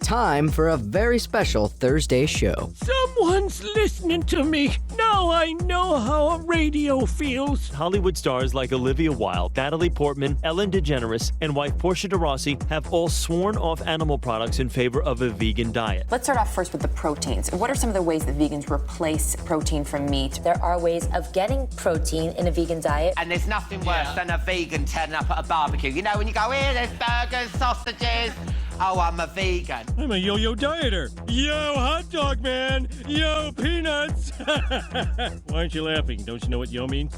time for a very special Thursday show. Someone's listening to me. Now I know how a radio feels. Hollywood stars like Olivia Wilde, Natalie Portman, Ellen DeGeneres, and wife Portia de Rossi have all sworn off animal products in favor of a vegan diet. Let's start off first with the proteins. What are some of the ways that vegans replace protein from meat? There are ways of getting protein in a vegan diet. And there's nothing worse than a vegan turning up at a barbecue. You know, when you go, here, there's burgers, sausages. Oh, I'm a vegan. I'm a yo-yo dieter. Yo, hot dog man. Yo, peanuts. Why aren't you laughing? Don't you know what yo means?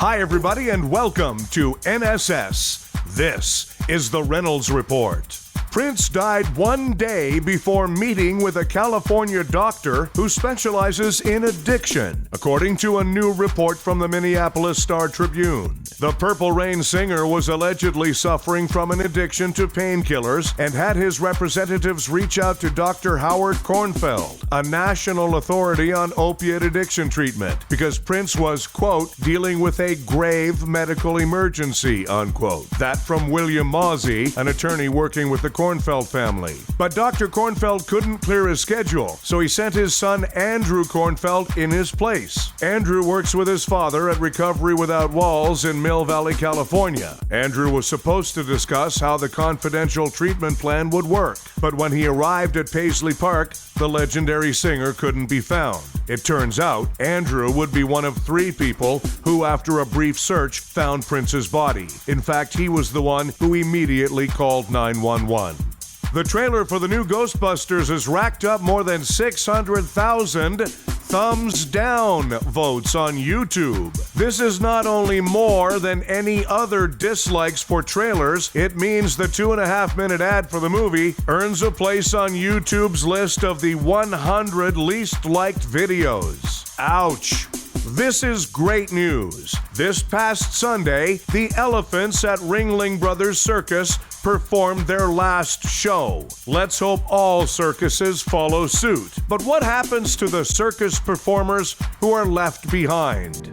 Hi, everybody, and welcome to NSS. This is the Reynolds Report. Prince died one day before meeting with a California doctor who specializes in addiction, according to a new report from the Minneapolis Star-Tribune. The Purple Rain singer was allegedly suffering from an addiction to painkillers and had his representatives reach out to Dr. Howard Kornfeld, a national authority on opiate addiction treatment, because Prince was, quote, dealing with a grave medical emergency, unquote. That from William Mozzie, an attorney working with the Kornfeld family. But Dr. Kornfeld couldn't clear his schedule, so he sent his son Andrew Kornfeld in his place. Andrew works with his father at Recovery Without Walls in Mill Valley, California. Andrew was supposed to discuss how the confidential treatment plan would work, but when he arrived at Paisley Park, the legendary singer couldn't be found. It turns out Andrew would be one of 3 people who, after a brief search, found Prince's body. In fact, he was the one who immediately called 911. The trailer for the new Ghostbusters has racked up more than 600,000 thumbs down votes on YouTube. This is not only more than any other dislikes for trailers, it means the 2.5-minute ad for the movie earns a place on YouTube's list of the 100 least liked videos. Ouch. This is great news. This past Sunday, the elephants at Ringling Brothers Circus performed their last show. Let's hope all circuses follow suit. But what happens to the circus performers who are left behind?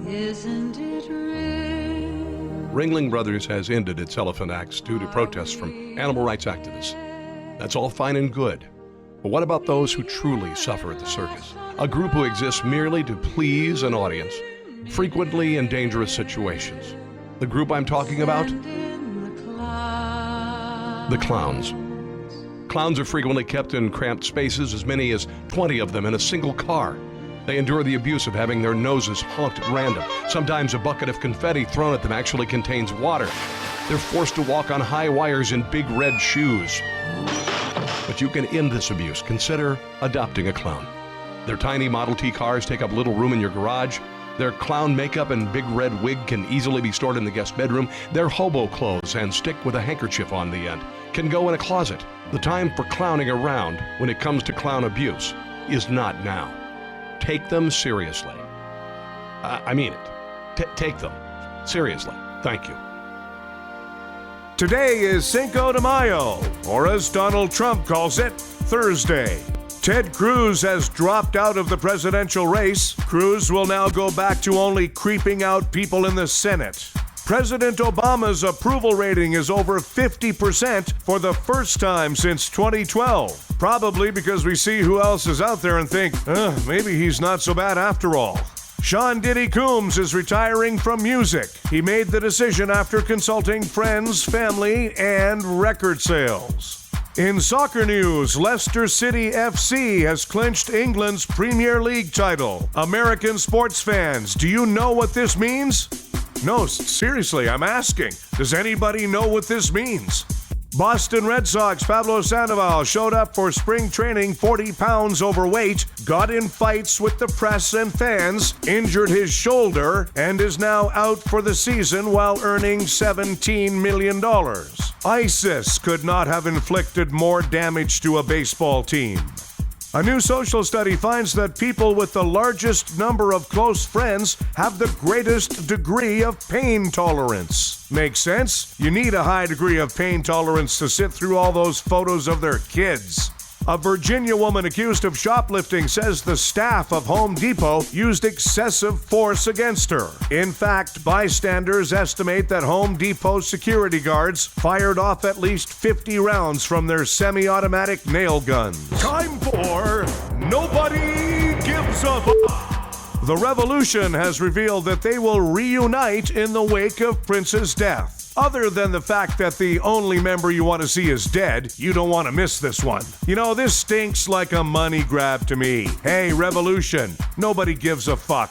Isn't it real? Ringling Brothers has ended its elephant acts due to protests from animal rights activists. That's all fine and good. But what about those who truly suffer at the circus? A group who exists merely to please an audience, frequently in dangerous situations. The group I'm talking about? The clowns. Clowns are frequently kept in cramped spaces, as many as 20 of them in a single car. They endure the abuse of having their noses honked at random. Sometimes a bucket of confetti thrown at them actually contains water. They're forced to walk on high wires in big red shoes. But you can end this abuse. Consider adopting a clown. Their tiny Model T cars take up little room in your garage. Their clown makeup and big red wig can easily be stored in the guest bedroom. Their hobo clothes and stick with a handkerchief on the end can go in a closet. The time for clowning around when it comes to clown abuse is not now. Take them seriously. I mean it. Take them seriously. Thank you. Today is Cinco de Mayo, or as Donald Trump calls it, Thursday. Ted Cruz has dropped out of the presidential race. Cruz will now go back to only creeping out people in the Senate. President Obama's approval rating is over 50% for the first time since 2012. Probably because we see who else is out there and think, maybe he's not so bad after all. Sean Diddy Coombs is retiring from music. He made the decision after consulting friends, family, and record sales. In soccer news, Leicester City FC has clinched England's Premier League title. American sports fans, do you know what this means? No, seriously, I'm asking. Does anybody know what this means? Boston Red Sox Pablo Sandoval showed up for spring training 40 pounds overweight, got in fights with the press and fans, injured his shoulder, and is now out for the season while earning $17 million. ISIS could not have inflicted more damage to a baseball team. A new social study finds that people with the largest number of close friends have the greatest degree of pain tolerance. Makes sense? You need a high degree of pain tolerance to sit through all those photos of their kids. A Virginia woman accused of shoplifting says the staff of Home Depot used excessive force against her. In fact, bystanders estimate that Home Depot security guards fired off at least 50 rounds from their semi-automatic nail guns. Time for Nobody Gives a F***. The Revolution has revealed that they will reunite in the wake of Prince's death. Other than the fact that the only member you want to see is dead, you don't want to miss this one. You know, this stinks like a money grab to me. Hey, Revolution, nobody gives a fuck.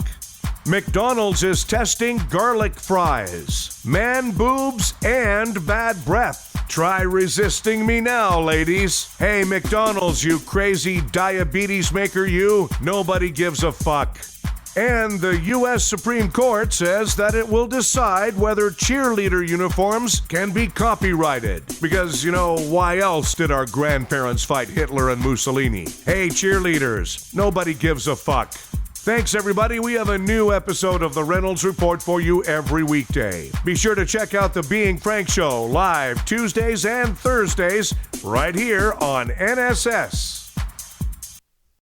McDonald's is testing garlic fries, man boobs, and bad breath. Try resisting me now, ladies. Hey, McDonald's, you crazy diabetes maker, you. Nobody gives a fuck. And the U.S. Supreme Court says that it will decide whether cheerleader uniforms can be copyrighted. Because, you know, why else did our grandparents fight Hitler and Mussolini? Hey, cheerleaders, nobody gives a fuck. Thanks, everybody. We have a new episode of the Reynolds Report for you every weekday. Be sure to check out the Being Frank Show live Tuesdays and Thursdays right here on NSS.